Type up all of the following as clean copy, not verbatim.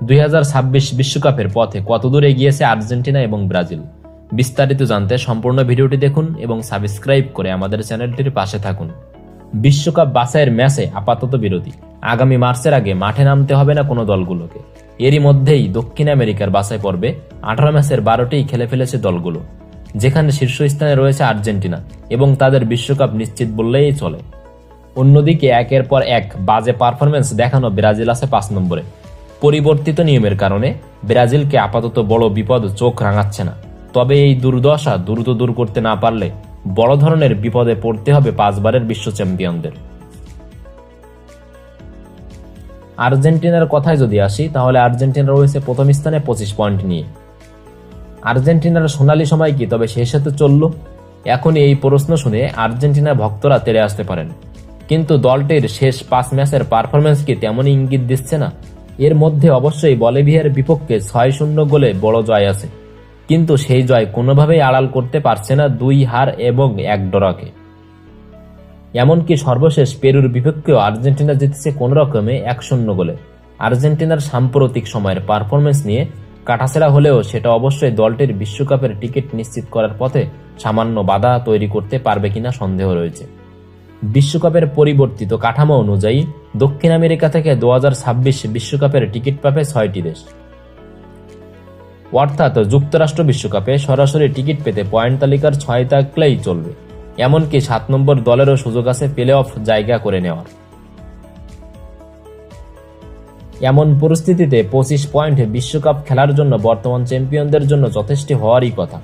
2026 বিশ্বকাপের পথে কতদূর এগিয়েছে আর্জেন্টিনা এবং ব্রাজিল? বিস্তারিত জানতে সম্পূর্ণ ভিডিওটি দেখুন এবং সাবস্ক্রাইব করে আমাদের চ্যানেলটির পাশে থাকুন। বিশ্বকাপ বাছাইয়ের ম্যাচে আপাতত বিরতি। আগামী মার্চের আগে মাঠে নামতে হবে না কোনো দলগুলোকে। এরই মধ্যেই দক্ষিণ আমেরিকার বাছাই পর্বে 18 ম্যাচের 12টিই খেলে ফেলেছে দলগুলো, যেখানে শীর্ষস্থানে রয়েছে আর্জেন্টিনা এবং তাদের বিশ্বকাপ নিশ্চিত বললেই চলে। অন্যদিকে একের পর এক বাজে পারফরমেন্স দেখানো ব্রাজিল আছে 5 নম্বরে। পরিবর্তিত নিয়মের কারণে ব্রাজিলকে আপাতত বড় বিপদ চোখ রাঙাচ্ছে না, তবে এই দুর্দশা দ্রুত দূর করতে না পারলে বড় ধরনের বিপদে পড়তে হবে 5 বারের বিশ্ব চ্যাম্পিয়নদের। আর্জেন্টিনার কথায় যদি আসি, তাহলে আর্জেন্টিনা রয়েছে প্রথম স্থানে 25 পয়েন্ট নিয়ে। আর্জেন্টিনার সোনালী সময় কি তবে শেষ হতে চলল? এখন এই প্রশ্ন শুনে আর্জেন্টিনা ভক্তরা তেড়ে আসতে পারেন, কিন্তু দলটির শেষ 5 ম্যাচের পারফরমেন্স কি তেমনই ইঙ্গিত দিচ্ছে না? এর মধ্যে অবশ্যই বলিভিয়ার বিপক্ষে 6-0 গোলে বড় জয় আছে, কিন্তু সেই জয় কোনোভাবেই আড়াল করতে পারছে না 2 হার এবং 1 ড্রকে। এমনকি সর্বশেষ পেরুর বিপক্ষেও আর্জেন্টিনা জিতেছে কোনো রকমে 1-0 গোলে। আর্জেন্টিনার সাম্প্রতিক সময়ের পারফরমেন্স নিয়ে কাটাছেড়া হলেও সেটা অবশ্যই দলটির বিশ্বকাপের টিকিট নিশ্চিত করার পথে সামান্য বাধা তৈরি করতে পারবে কিনা সন্দেহ রয়েছে। বিশ্বকাপের পরিবর্তিত কাঠামো অনুযায়ী দক্ষিণ আমেরিকা থেকে 2026 বিশ্বকাপের টিকিট পাবে 6টি দেশ। অর্থাৎ যুক্তরাষ্ট্র বিশ্বকাপে সরাসরি টিকিট পেতে পয়েন্ট তালিকার 6 থাকলেই চলবে। এমনকি 7 নম্বর দলেরও সুযোগ আছে প্লে অফ জায়গা করে নেওয়ার। এমন পরিস্থিতিতে 25 পয়েন্ট বিশ্বকাপ খেলার জন্য বর্তমান চ্যাম্পিয়নদের জন্য যথেষ্ট হওয়ারই কথা।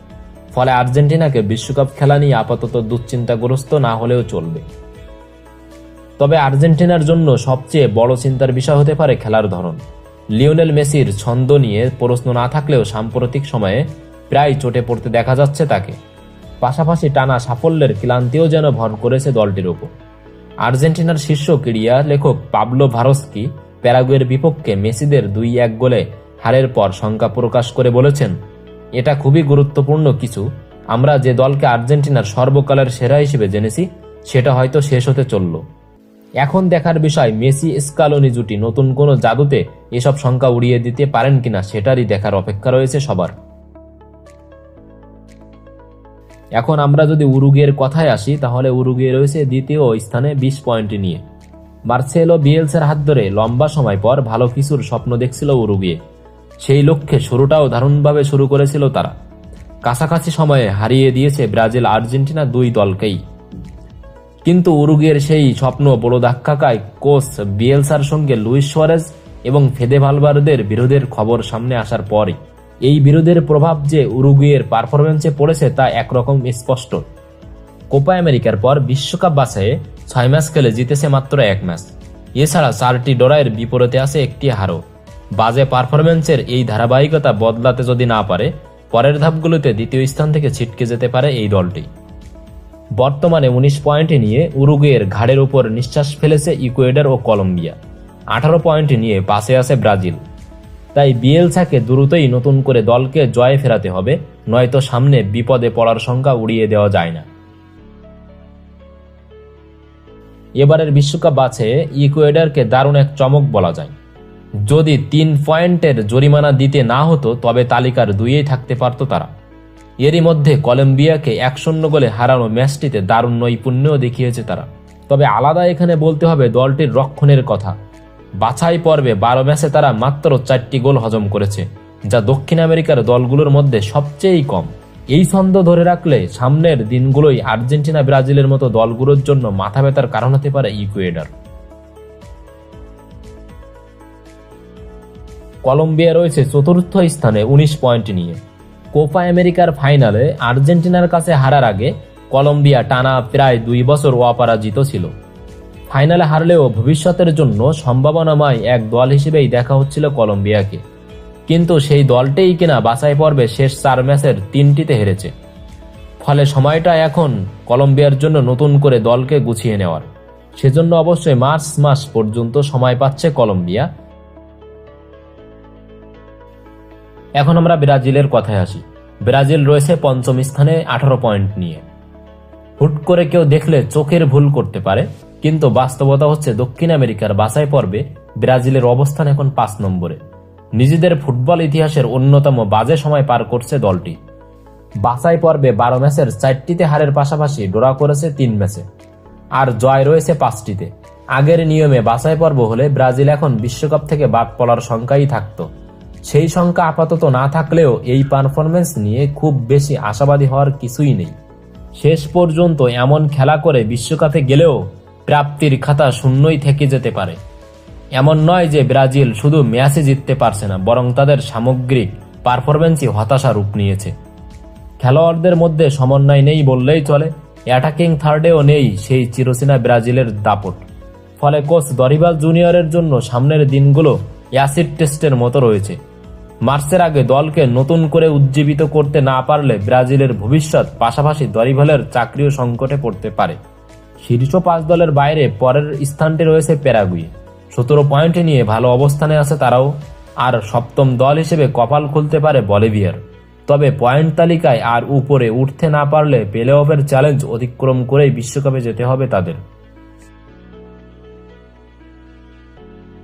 ফলে আর্জেন্টিনাকে বিশ্বকাপ খেলা নিয়ে আপাতত দুশ্চিন্তাগ্রস্ত না হলেও চলবে। তবে আর্জেন্টিনার জন্য সবচেয়ে বড় চিন্তার বিষয় হতে পারে খেলার ধরন। লিওনেল মেসির ছন্দ নিয়ে প্রশ্ন না থাকলেও সাম্প্রতিক সময়ে প্রায় চোটে পড়তে দেখা যাচ্ছে তাকে। পাশাপাশি টানা সাফল্যের ক্লান্তিও যেন ভর করেছে দলটির ওপর। আর্জেন্টিনার শীর্ষ ক্রীড়া লেখক পাবলো ভারস্কি প্যারাগুয়ের বিপক্ষে মেসিদের 2-1 গোলে হারের পর শঙ্কা প্রকাশ করে বলেছেন, এটা খুবই গুরুত্বপূর্ণ কিছু। আমরা যে দলকে আর্জেন্টিনার সর্বকালের সেরা হিসেবে জেনেছি সেটা হয়তো শেষ হতে চলল। এখন দেখার বিষয় মেসি স্কালোনি জুটি নতুন কোনো জাদুতে এসব শঙ্কা উড়িয়ে দিতে পারেন কিনা সেটারই দেখার অপেক্ষা রয়েছে সবার। এখন আমরা যদি উরুগুয়ের কথায় আসি, তাহলে উরুগুয়ে রয়েছে দ্বিতীয় স্থানে 20 পয়েন্ট নিয়ে। মার্সেলো বিয়েলসার হাত ধরে লম্বা সময় পর ভালো কিছুর স্বপ্ন দেখছিল উরুগুয়ে। সেই লক্ষ্যে শুরুটাও দারুণভাবে শুরু করেছিল তারা। কাছাকাছি সময়ে হারিয়ে দিয়েছে ব্রাজিল আর্জেন্টিনা 2 দলকেই। কিন্তু উরুগুয়ের সেই স্বপ্ন বড় ধাক্কা খায় কোচ বিয়েলসার সঙ্গে লুইস সুয়ারেজ এবং ফেদে ভালভার্দের বিরোধের খবর সামনে আসার পরই। এই বিরোধের প্রভাব যে উরুগুয়ের পারফরমেন্সে পড়েছে তা একরকম স্পষ্ট। কোপা আমেরিকার পর বিশ্বকাপ বাছাইয়ে 6 ম্যাচ খেলে জিতেছে মাত্র 1 ম্যাচ। এছাড়া 4টি ড্রয়ের বিপরীতে আছে 1টি হারও। বাজে পারফরমেন্সের এই ধারাবাহিকতা বদলাতে যদি না পারে, পরের ধাপগুলোতে দ্বিতীয় স্থান থেকে ছিটকে যেতে পারে এই দলটি। বর্তমানে 19 পয়েন্ট নিয়ে উরুগুয়ের ঘাড়ের উপর নিঃশ্বাস ফেলেছে ইকুয়েডর ও কলম্বিয়া। 18 পয়েন্ট নিয়ে পাশে আছে ব্রাজিল। তাই বিয়েলসাকে দ্রুতই নতুন করে দলকে জয়ে ফেরাতে হবে, নয়তো সামনে বিপদে পড়ার শঙ্কা উড়িয়ে দেওয়া যায় না। এবারের বিশ্বকাপ বাছাইয়ে ইকুয়েডরকে দারুণ এক চমক বলা যায়। যদি 3 পয়েন্টের জরিমানা দিতে না হতো তবে তালিকার 2-এই থাকতে পারত তারা। এরই মধ্যে কলম্বিয়াকে 1-0 গোলে হারানো ম্যাচটিতে দারুণ নৈপুণ্যও দেখিয়েছে তারা। তবে আলাদা এখানে বলতে হবে দলটির রক্ষণের কথা। বাছাই পর্বে 12 ম্যাচে তারা মাত্র 4টি গোল হজম করেছে, যা দক্ষিণ আমেরিকার দলগুলোর মধ্যে সবচেয়ে কম। এই ছন্দ ধরে রাখলে সামনের দিনগুলোই আর্জেন্টিনা ব্রাজিলের মতো দলগুলোর জন্য মাথা ব্যথার কারণ হতে পারে ইকুয়েডর। কলম্বিয়া রয়েছে 4র্থ স্থানে 19 পয়েন্ট নিয়ে। কোপা আমেরিকার ফাইনালে আর্জেন্টিনার কাছে হারার আগে কলম্বিয়া টানা প্রায় 2 বছর অপরাজিত ছিল। ফাইনালে হারলেও ভবিষ্যতের জন্য সম্ভাবনাময় এক দল হিসেবেই দেখা হচ্ছিল কলম্বিয়াকে, কিন্তু সেই দলটাই কিনা বাছাই পর্বে শেষ 4 ম্যাচের 3টিতে হেরেছে। ফলে সময়টা এখন কলম্বিয়ার জন্য নতুন করে দলকে গুছিয়ে নেওয়ার। সেজন্য অবশ্যই মার্চ মাস পর্যন্ত সময় পাচ্ছে কলম্বিয়া। এখন আমরা ব্রাজিলের কথায় আসি। ব্রাজিল রয়েছে 5ম স্থানে 18 পয়েন্ট নিয়ে। হুট করে কেউ দেখলে চোখের ভুল করতে পারে, কিন্তু বাস্তবতা হচ্ছে দক্ষিণ আমেরিকার বাছাই পর্বে ব্রাজিলের অবস্থান এখন 5 নম্বরে। নিজেদের ফুটবল ইতিহাসের অন্যতম বাজে সময় পার করছে দলটি। বাছাই পর্বে 12 ম্যাচের 4টিতে হারের পাশাপাশি ড্র করেছে 3 ম্যাচে, আর জয় রয়েছে 5টিতে। আগের নিয়মে বাছাই পর্ব হলে ব্রাজিল এখন বিশ্বকাপ থেকে বাদ পড়ার সংখ্যাই থাকতো। সেই সংখ্যা আপাতত না থাকলেও এই পারফরমেন্স নিয়ে খুব বেশি আশাবাদী হওয়ার কিছুই নেই। শেষ পর্যন্ত এমন খেলা করে বিশ্বকাপে গেলেও প্রাপ্তির খাতা শূন্যই থেকে যেতে পারে। এমন নয় যে ব্রাজিল শুধু ম্যাচে জিততে পারছে না, বরং তাদের সামগ্রিক পারফরমেন্সই হতাশা রূপ নিয়েছে। খেলোয়াড়দের মধ্যে সমন্বয় নেই বললেই চলে। অ্যাটাকিং থার্ডেও নেই সেই চিরচেনা ব্রাজিলের দাপট। ফলে কোচ দরিবাল জুনিয়রের জন্য সামনের দিনগুলো অ্যাসিড টেস্টের মতো রয়েছে। মার্চের আগে দলকে নতুন করে উজ্জীবিত করতে না পারলে ব্রাজিলের ভবিষ্যৎ, পাশাপাশি দরিবালের চাকরিও সংকটে পড়তে পারে। শীর্ষ 5 দলের বাইরে পরের স্থানটি রয়েছে প্যারাগুয়ে। 17 পয়েন্ট নিয়ে ভালো অবস্থানে আছে তারাও। আর সপ্তম দল হিসেবে কপাল খুলতে পারে বলিভিয়ার। তবে পয়েন্ট তালিকায় আর উপরে উঠতে না পারলে প্লে অফের চ্যালেঞ্জ অতিক্রম করেই বিশ্বকাপে যেতে হবে তাদের।